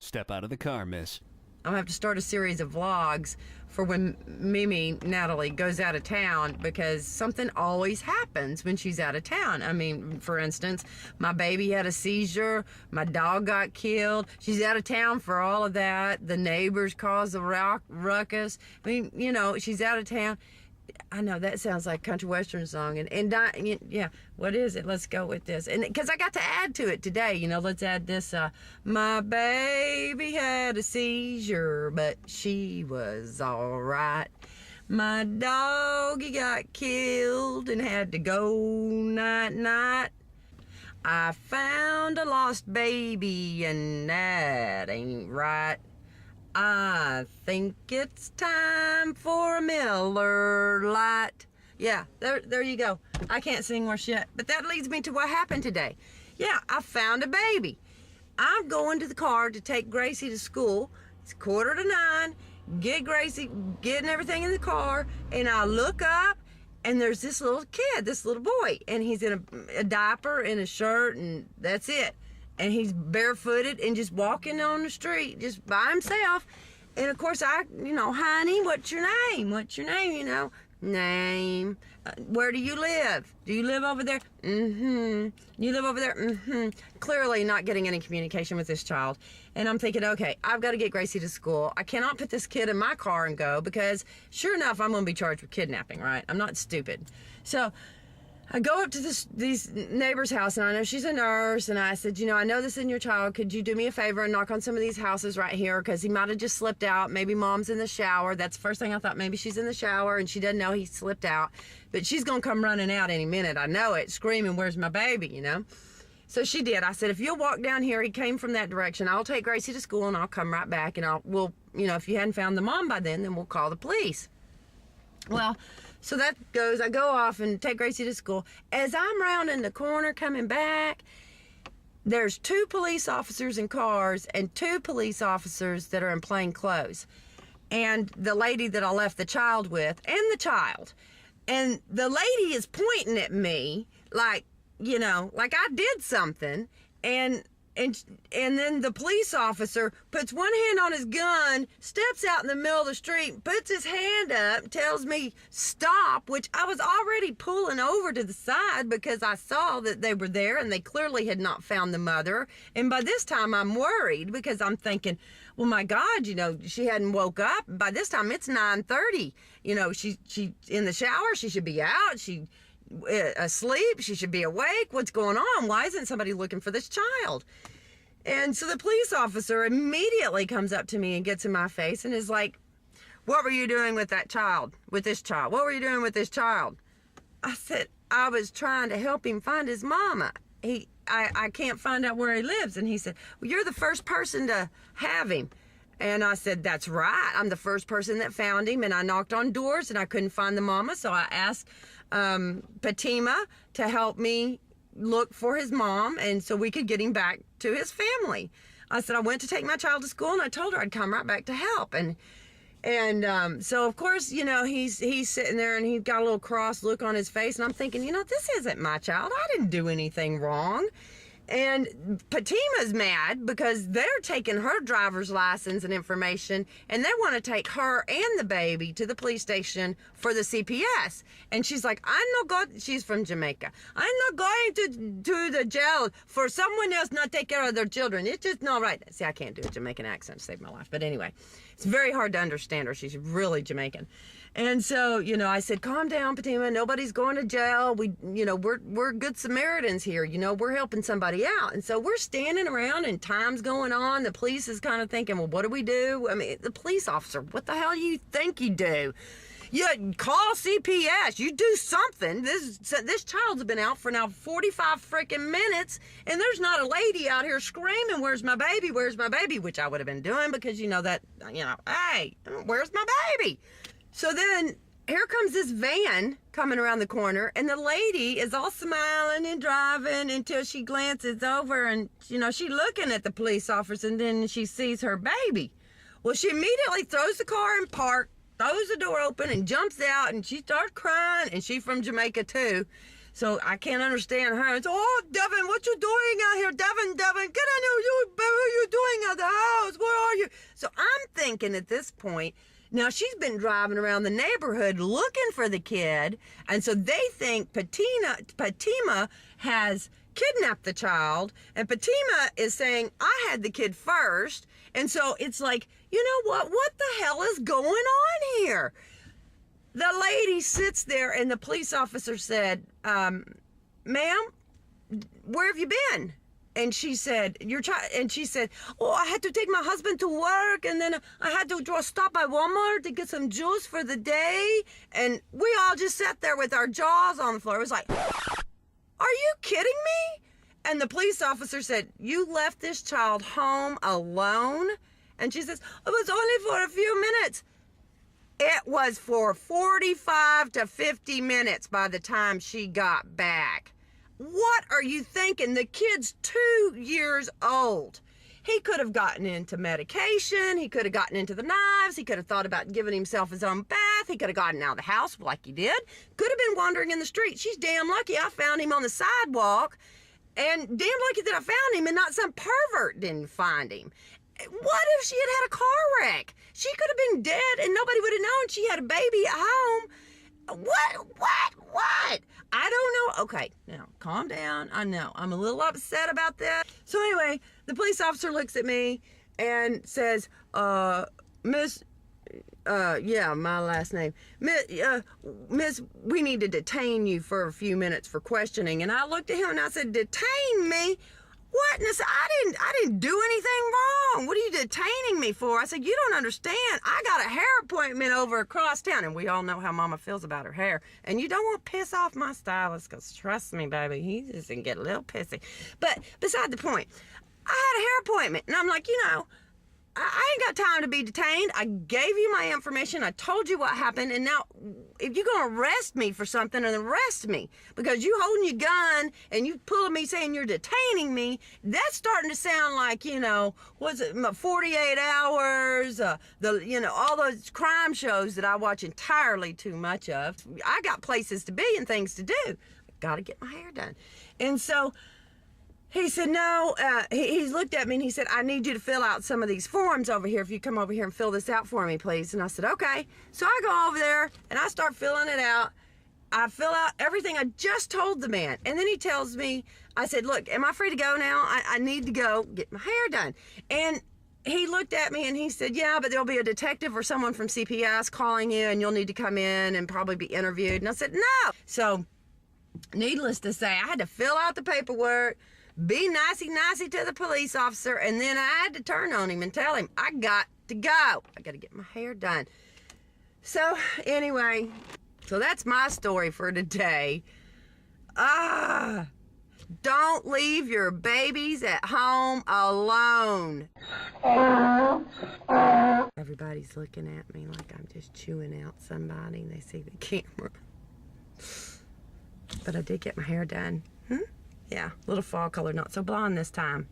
Step out of the car, miss. I'll have to start a series of vlogs for when Mimi, Natalie, goes out of town, because something always happens when she's out of town. I mean, for instance, my baby had a seizure, my dog got killed. She's out of town for all of that. The neighbors caused a ruckus. I mean, you know, she's out of town. I know that sounds like a country western song, yeah, what is it? Let's go with this. And because I got to add to it today, you know, let's add this. My baby had a seizure, but she was all right. My doggy got killed and had to go night. I found a lost baby, and that ain't right. I think it's time for a Miller Lite. Yeah, there you go. I can't sing worse yet. But that leads me to what happened today. Yeah, I found a baby. I'm going to the car to take Gracie to school. It's 8:45. Get Gracie, getting everything in the car, and I look up, and there's this little kid, this little boy, and he's in a diaper and a shirt, and that's it. And he's barefooted and just walking on the street just by himself. And of course, honey, what's your name? What's your name? You know, name. Where do you live? Do you live over there? You live over there? Clearly not getting any communication with this child. And I'm thinking, okay, I've got to get Gracie to school. I cannot put this kid in my car and go, because sure enough, I'm going to be charged with kidnapping, right? I'm not stupid. So I go up to these neighbor's house, and I know she's a nurse, and I said, I know this isn't your child. Could you do me a favor and knock on some of these houses right here? Because he might have just slipped out. Maybe mom's in the shower. That's the first thing I thought. Maybe she's in the shower, and she doesn't know he slipped out. But she's going to come running out any minute. I know it, screaming, where's my baby, So she did. I said, if you'll walk down here, he came from that direction. I'll take Gracie to school, and I'll come right back, and we'll, if you hadn't found the mom by then we'll call the police. Well, so that goes, I go off and take Gracie to school. As I'm rounding the corner coming back, there's 2 police officers in cars and 2 police officers that are in plain clothes. And the lady that I left the child with, and the child. And the lady is pointing at me like, like I did something. And then the police officer puts one hand on his gun, steps out in the middle of the street, puts his hand up, tells me stop, which I was already pulling over to the side because I saw that they were there and they clearly had not found the mother. And by this time I'm worried, because I'm thinking, well, my God, she hadn't woke up. By this time it's 9:30. She in the shower, she should be out. She asleep, she should be awake. What's going on? Why isn't somebody looking for this child? And so the police officer immediately comes up to me and gets in my face and is like, what were you doing with that child, with this child? What were you doing with this child? I said, I was trying to help him find his mama. I can't find out where he lives. And he said, well, you're the first person to have him. And I said, that's right. I'm the first person that found him. And I knocked on doors and I couldn't find the mama. So I asked Fatima to help me look for his mom, and so we could get him back to his family. I said, I went to take my child to school, and I told her I'd come right back to help. And so of course, he's sitting there and he's got a little cross look on his face. And I'm thinking, this isn't my child. I didn't do anything wrong. And Patima's mad because they're taking her driver's license and information, and they want to take her and the baby to the police station for the CPS. And she's like, she's from Jamaica. I'm not going to the jail for someone else not take care of their children. It's just not right. See, I can't do a Jamaican accent to save my life. But anyway, it's very hard to understand her. She's really Jamaican. And so, I said, calm down, Fatima. Nobody's going to jail. We're good Samaritans here. We're helping somebody out. And so we're standing around and time's going on. The police is kind of thinking, well, what do we do? I mean, the police officer, what the hell do you think you do? You call CPS. You do something. This child's been out for now 45 freaking minutes, and there's not a lady out here screaming, where's my baby? Where's my baby? Which I would have been doing because hey, where's my baby? So then here comes this van coming around the corner, and the lady is all smiling and driving until she glances over and, she's looking at the police officer, and then she sees her baby. Well, she immediately throws the car in park, throws the door open and jumps out, and she starts crying, and she's from Jamaica too. So I can't understand her. It's, oh, Devin, what you doing out here? Devin, get in here. What are you doing at the house? thinking at this point, now she's been driving around the neighborhood looking for the kid, and so they think Fatima has kidnapped the child, and Fatima is saying, I had the kid first, and so it's like, you know what the hell is going on here? The lady sits there, and the police officer said, ma'am, where have you been? And she said, oh, I had to take my husband to work, and then I had to stop by Walmart to get some juice for the day. And we all just sat there with our jaws on the floor. It was like, are you kidding me? And the police officer said, you left this child home alone? And she says, it was only for a few minutes. It was for 45 to 50 minutes by the time she got back. What are you thinking? The kid's 2 years old. He could have gotten into medication. He could have gotten into the knives. He could have thought about giving himself his own bath. He could have gotten out of the house like he did. Could have been wandering in the street. She's damn lucky I found him on the sidewalk. And damn lucky that I found him and not some pervert didn't find him. What if she had a car wreck? She could have been dead and nobody would have known she had a baby at home. What? I don't know. Okay, now calm down. I know I'm a little upset about that. So anyway, the police officer looks at me and says, Miss, yeah, my last name, Miss, we need to detain you for a few minutes for questioning. And I looked at him and I said, detain me? What? And I said, I didn't do anything wrong. What are you detaining me for? I said, you don't understand. I got a hair appointment over across town. And we all know how Mama feels about her hair. And you don't want to piss off my stylist, because trust me, baby, he just can get a little pissy. But beside the point, I had a hair appointment. And I'm like, I ain't got time to be detained. I gave you my information. I told you what happened. And now, if you're going to arrest me for something, then arrest me. Because you holding your gun and you pulling me saying you're detaining me, that's starting to sound like, what's it, 48 Hours, all those crime shows that I watch entirely too much of. I got places to be and things to do. I got to get my hair done. And so he said, no, he looked at me and he said, I need you to fill out some of these forms over here. If you come over here and fill this out for me, please. And I said, okay. So I go over there and I start filling it out. I fill out everything I just told the man. And then he tells me, I said, look, am I free to go now? I need to go get my hair done. And he looked at me and he said, yeah, but there'll be a detective or someone from CPS calling you and you'll need to come in and probably be interviewed. And I said, no. So needless to say, I had to fill out the paperwork, be nicey to the police officer, and then I had to turn on him and tell him, I got to go. I got to get my hair done. So anyway, so that's my story for today. Don't leave your babies at home alone. Everybody's looking at me like I'm just chewing out somebody and they see the camera. But I did get my hair done. Yeah, a little fall color, not so blonde this time.